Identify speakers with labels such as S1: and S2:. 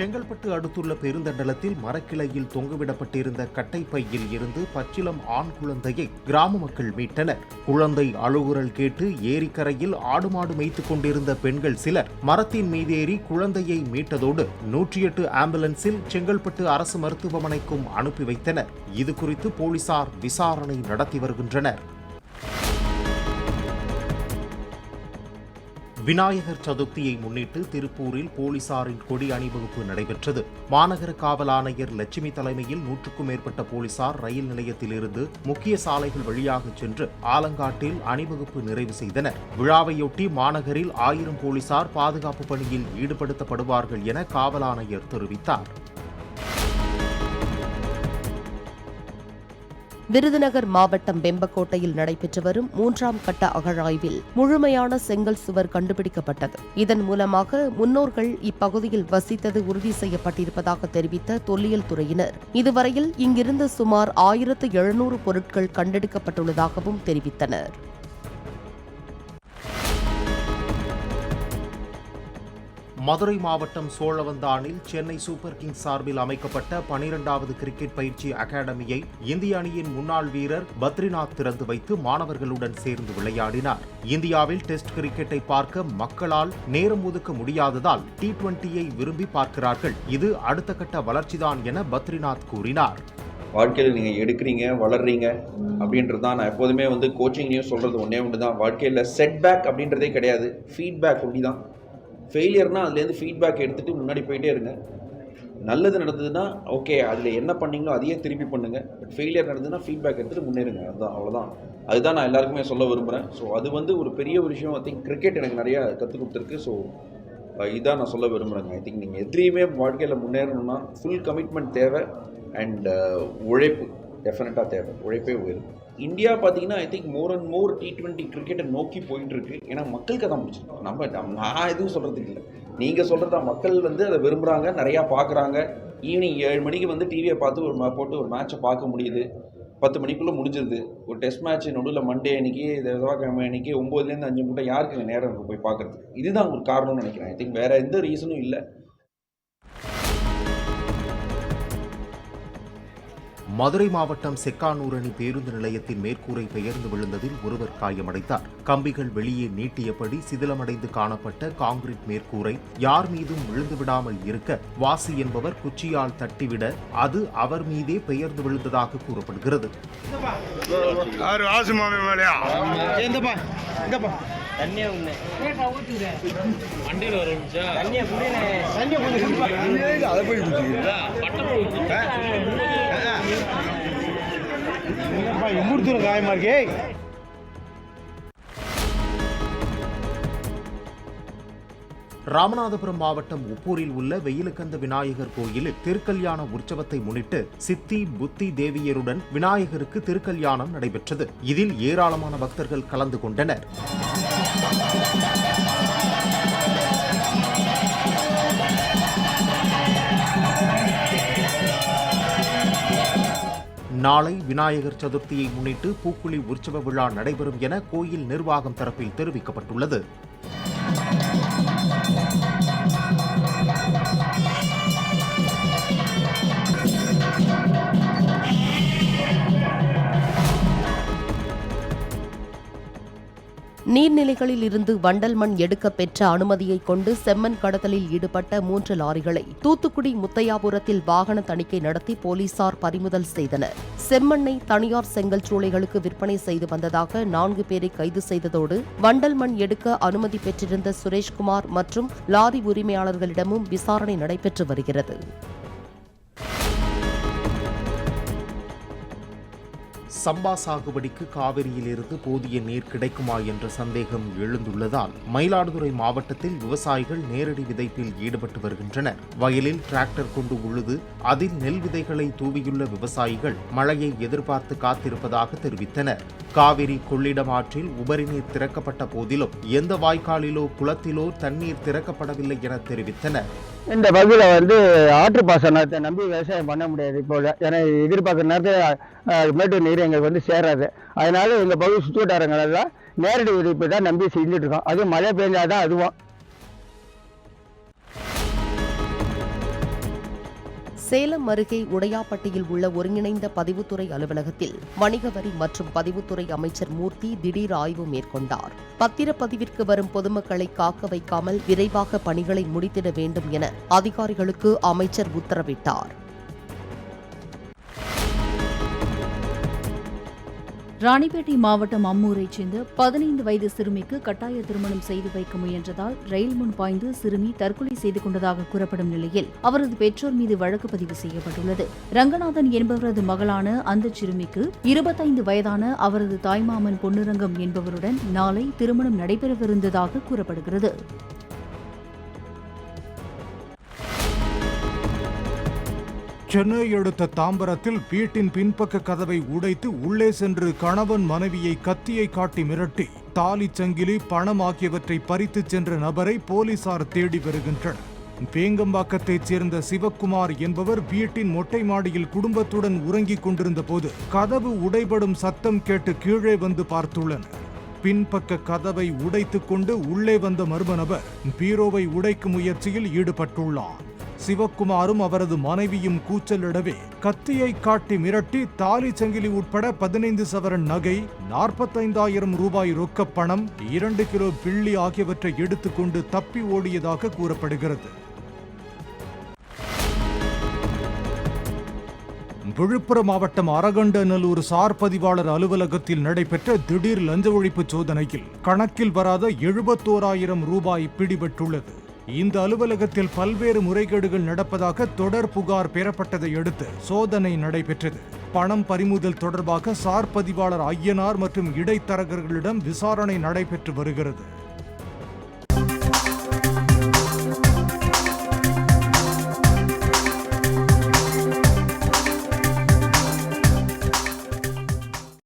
S1: செங்கல்பட்டு அடுத்துள்ள பெருந்தண்டலத்தில் மரக்கிளையில் தொங்குவிடப்பட்டிருந்த கட்டைப்பையில் இருந்து பச்சிளம் ஆண் குழந்தையை கிராம மக்கள் மீட்டனர். குழந்தை அழுகுரல் கேட்டு ஏரிக்கரையில் ஆடு மாடு மேய்த்துக் கொண்டிருந்த பெண்கள் சிலர் மரத்தின் மீதேறி குழந்தையை மீட்டதோடு 108 ஆம்புலன்ஸில் செங்கல்பட்டு அரசு மருத்துவமனைக்கும் அனுப்பி வைத்தனர். இதுகுறித்து போலீசார் விசாரணை நடத்தி வருகின்றனர். விநாயகர் சதுர்த்தியை முன்னிட்டு திருப்பூரில் போலீசாரின் கொடி அணிவகுப்பு நடைபெற்றது. மாநகர காவல் ஆணையர் லட்சுமி தலைமையில் 100க்கும் மேற்பட்ட போலீசார் ரயில் நிலையத்திலிருந்து முக்கிய சாலைகள் வழியாக சென்று ஆலங்காட்டில் அணிவகுப்பு நிறைவு செய்தனர். விழாவையொட்டி மாநகரில் 1000 போலீசார் பாதுகாப்பு பணியில் ஈடுபடுத்தப்படுவார்கள் என காவல் ஆணையர் தெரிவித்தார்.
S2: விருதுநகர் மாவட்டம் வெம்பக்கோட்டையில் நடைபெற்று வரும் 3ஆம் கட்ட அகழாய்வில் முழுமையான செங்கல் சுவர் கண்டுபிடிக்கப்பட்டது. இதன் மூலமாக முன்னோர்கள் இப்பகுதியில் வசித்தது உறுதி செய்யப்பட்டிருப்பதாக தெரிவித்த தொல்லியல் துறையினர், இதுவரையில் இங்கிருந்து சுமார் 1700 பொருட்கள் கண்டெடுக்கப்பட்டுள்ளதாகவும் தெரிவித்தனர்.
S1: மதுரை மாவட்டம் சோழவந்தானில் சென்னை சூப்பர் கிங்ஸ் சார்பில் அமைக்கப்பட்ட 12வது கிரிக்கெட் பயிற்சி அகாடமியை இந்திய அணியின் முன்னாள் வீரர் பத்ரிநாத் திறந்து வைத்து மாணவர்களுடன் சேர்ந்து விளையாடினார். இந்தியாவில் டெஸ்ட் கிரிக்கெட்டை பார்க்க மக்களால் நேரம் ஒதுக்க முடியாததால் T20யை விரும்பி பார்க்கிறார்கள். இது அடுத்த கட்ட வளர்ச்சிதான் என பத்ரிநாத் கூறினார்.
S3: வாழ்க்கையில் நீங்கள் எடுக்கிறீங்க, வளர்றீங்க அப்படின்றது தான் நான் எப்போதுமே கோச்சிங்லேயும் சொல்கிறது ஒன்றே ஒன்று தான். வாழ்க்கையில் செட்பேக் அப்படின்றதே கிடையாது, ஃபீட்பேக் ஒண்டி தான். ஃபெயிலியர்னால் அதுலேருந்து ஃபீட்பேக் எடுத்துகிட்டு முன்னாடி போயிட்டே இருங்க. நல்லது நடந்ததுன்னா ஓகே, அதில் என்ன பண்ணீங்களோ அதையே திருப்பி பண்ணுங்கள். பட் ஃபெயிலியர் நடந்ததுன்னா ஃபீட்பேக் எடுத்துகிட்டு முன்னேறுங்க. அதுதான், அவ்வளோதான். அதுதான் நான் எல்லாருக்குமே சொல்ல விரும்புகிறேன். ஸோ அது ஒரு பெரிய ஒரு விஷயம். ஐ திங்க் கிரிக்கெட் எனக்கு நிறையா கற்றுக் கொடுத்துருக்கு. ஸோ இதான் நான் சொல்ல விரும்புகிறேங்க. ஐ திங்க் நீங்கள் எதுலேயுமே வாழ்க்கையில் முன்னேறணும்னா ஃபுல் கமிட்மெண்ட் தேவை அண்ட் உழைப்பு டெஃபினட்டாக தேவை. உழைப்பே உயரும். இந்தியா பார்த்தீங்கன்னா I think more and more T20 கிரிக்கெட்டை நோக்கி போயிட்டுருக்கு. ஏன்னா மக்களுக்கு அதான் பிடிச்சிருக்கு. நான் எதுவும் சொல்கிறதுக்கு இல்லை, நீங்கள் சொல்கிறதா. மக்கள் அதை விரும்புகிறாங்க, நிறையா பார்க்குறாங்க. ஈவினிங் 7 மணிக்கு டிவியை பார்த்து போட்டு ஒரு மேட்சை பார்க்க முடியுது. 10 மணிக்குள்ளே முடிஞ்சிருது. ஒரு டெஸ்ட் மேட்ச் நடுவில் மண்டே அன்றைக்கி, செவ்வாய்க்கிழமை அன்றைக்கி 9லேருந்து 5 மட்டும் யாருக்கு நேரம் போய் பார்க்குறது? இதுதான் ஒரு காரணம்னு நினைக்கிறேன். ஐ திங்க் வேறு எந்த ரீசனும் இல்லை.
S1: மதுரை மாவட்டம் செக்கானூரணி பேருந்து நிலையத்தின் மேற்கூரை பெயர்ந்து விழுந்ததில் ஒருவர் காயமடைந்தார். கம்பிகள் வெளியே நீட்டியபடி சிதிலமடைந்து காணப்பட்ட கான்கிரீட் மேற்கூரை யார் மீதும் விழுந்து விடாமல் இருக்க வாசி என்பவர் குச்சியால் தட்டிவிட அது அவர் மீதே பெயர்ந்து விழுந்ததாக கூறப்படுகிறது. ராமநாதபுரம் மாவட்டம் உப்பூரில் உள்ள வெயிலுக்கந்த விநாயகர் கோயிலில் திருக்கல்யாண உற்சவத்தை முன்னிட்டு சித்தி புத்தி தேவியருடன் விநாயகருக்கு திருக்கல்யாணம் நடைபெற்றது. இதில் ஏராளமான பக்தர்கள் கலந்து கொண்டனர். நாளை விநாயகர் சதுர்த்தியை முன்னிட்டு பூக்குழி உற்சவ விழா நடைபெறும் என கோயில் நிர்வாகம் தரப்பில் தெரிவிக்கப்பட்டுள்ளது.
S2: நீர்நிலைகளில் இருந்து வண்டல் மண் எடுக்க பெற்ற அனுமதியை கொண்டு செம்மண் கடத்தலில் ஈடுபட்ட 3 லாரிகளை தூத்துக்குடி முத்தையாபுரத்தில் வாகன தணிக்கை நடத்தி போலீசார் பறிமுதல் செய்தனர். செம்மண்ணை தனியார் செங்கல் சூளைகளுக்கு விற்பனை செய்து வந்ததாக 4 பேரை கைது செய்ததோடு வண்டல் மண் எடுக்க அனுமதி பெற்றிருந்த சுரேஷ்குமார் மற்றும் லாரி உரிமையாளர்களிடமும் விசாரணை நடைபெற்று வருகிறது.
S1: சம்பா சாகுபடிக்கு காவிரியிலிருந்து போதிய நீர் கிடைக்குமா என்ற சந்தேகம் எழுந்துள்ளதால் மயிலாடுதுறை மாவட்டத்தில் விவசாயிகள் நேரடி விதைப்பில் ஈடுபட்டு வருகின்றனர். வயலில் டிராக்டர் கொண்டு உழுது அதில் நெல் விதைகளை தூவியுள்ள விவசாயிகள் மழையை எதிர்பார்த்து காத்திருப்பதாக தெரிவித்தனர். காவிரி கொள்ளிடம் ஆற்றில் உபரி நீர் திறக்கப்பட்ட போதிலும் எந்த வாய்க்காலிலோ குளத்திலோ தண்ணீர் திறக்கப்படவில்லை என தெரிவித்தனர்.
S4: இந்த பகுதியில் ஆற்று பாசனத்தை நம்பி விவசாயம் பண்ண முடியாது. இப்போ ஏன்னா எதிர்பார்க்குற நேரத்தில் மேட்டூர் நீர் எங்களுக்கு சேராது. அதனால எங்கள் பகுதி சுற்றுவட்டாரங்கள் எல்லாம் நேரடி விதைப்பு தான் நம்பி செஞ்சுட்டு இருக்கோம். அதுவும் மழை பெஞ்சாதான் அதுவும்
S2: சேலம் அருகே உடையாப்பட்டியில் உள்ள ஒருங்கிணைந்த பதிவுத்துறை அலுவலகத்தில் வணிக வரி மற்றும் பதிவுத்துறை அமைச்சர் மூர்த்தி திடீர் ஆய்வு மேற்கொண்டார். பத்திரப்பதிவிற்கு வரும் பொதுமக்களை காக்க வைக்காமல் விரைவாக பணிகளை முடித்திட வேண்டும் என அதிகாரிகளுக்கு அமைச்சர் உத்தரவிட்டார்.
S5: ராணிப்பேட்டை மாவட்டம் அம்மூரைச் சேர்ந்த 15 வயது சிறுமிக்கு கட்டாய திருமணம் செய்து வைக்க முயன்றதால் ரயில் முன் பாய்ந்து சிறுமி தற்கொலை செய்து கொண்டதாக கூறப்படும் நிலையில் அவரது பெற்றோர் மீது வழக்கு பதிவு செய்யப்பட்டுள்ளது. ரங்கநாதன் என்பவரது மகளான அந்த சிறுமிக்கு 25 வயதான அவரது தாய்மாமன் பொன்னுரங்கம் என்பவருடன் நாளை திருமணம் நடைபெறவிருந்ததாக கூறப்படுகிறது.
S6: சென்னை அடுத்த தாம்பரத்தில் வீட்டின் பின்பக்க கதவை உடைத்து உள்ளே சென்று கணவன் மனைவியை கத்தியை காட்டி மிரட்டி தாலி சங்கிலி பணம் ஆகியவற்றை பறித்துச் சென்ற நபரை போலீசார் தேடி வருகின்றனர். வேங்கம்பாக்கத்தைச் சேர்ந்த சிவக்குமார் என்பவர் வீட்டின் மொட்டை மாடியில் குடும்பத்துடன் உறங்கிக் கொண்டிருந்த போது கதவு உடைபடும் சத்தம் கேட்டு கீழே வந்து பார்த்துள்ளனர். பின்பக்க கதவை உடைத்துக் கொண்டு உள்ளே வந்த மர்ம நபர் பீரோவை உடைக்கும் முயற்சியில் ஈடுபட்டுள்ளார். சிவக்குமாரும் அவரது மனைவியும் கூச்சலிடவே கத்தியை காட்டி மிரட்டி தாலி சங்கிலி உட்பட 15 சவரன் நகை, 45,000 ரூபாய் ரொக்கப் பணம், 2 கிலோ வெள்ளி ஆகியவற்றை எடுத்துக்கொண்டு தப்பி ஓடியதாக கூறப்படுகிறது. விழுப்புரம் மாவட்டம் அரகண்டநல்லூர் சார் பதிவாளர் அலுவலகத்தில் நடைபெற்ற திடீர் லஞ்ச ஒழிப்பு சோதனையில் கணக்கில் வராத 71,000 ரூபாய் பிடிபட்டுள்ளது. இந்த அலுவலகத்தில் பல்வேறு முறைகேடுகள் நடப்பதாக தொடர் புகார் பெறப்பட்டதை அடுத்து சோதனை நடைபெற்றது. பணம் பறிமுதல் தொடர்பாக சார் பதிவாளர் ஐயனார் மற்றும் இடைத்தரகர்களிடம் விசாரணை நடைபெற்று வருகிறது.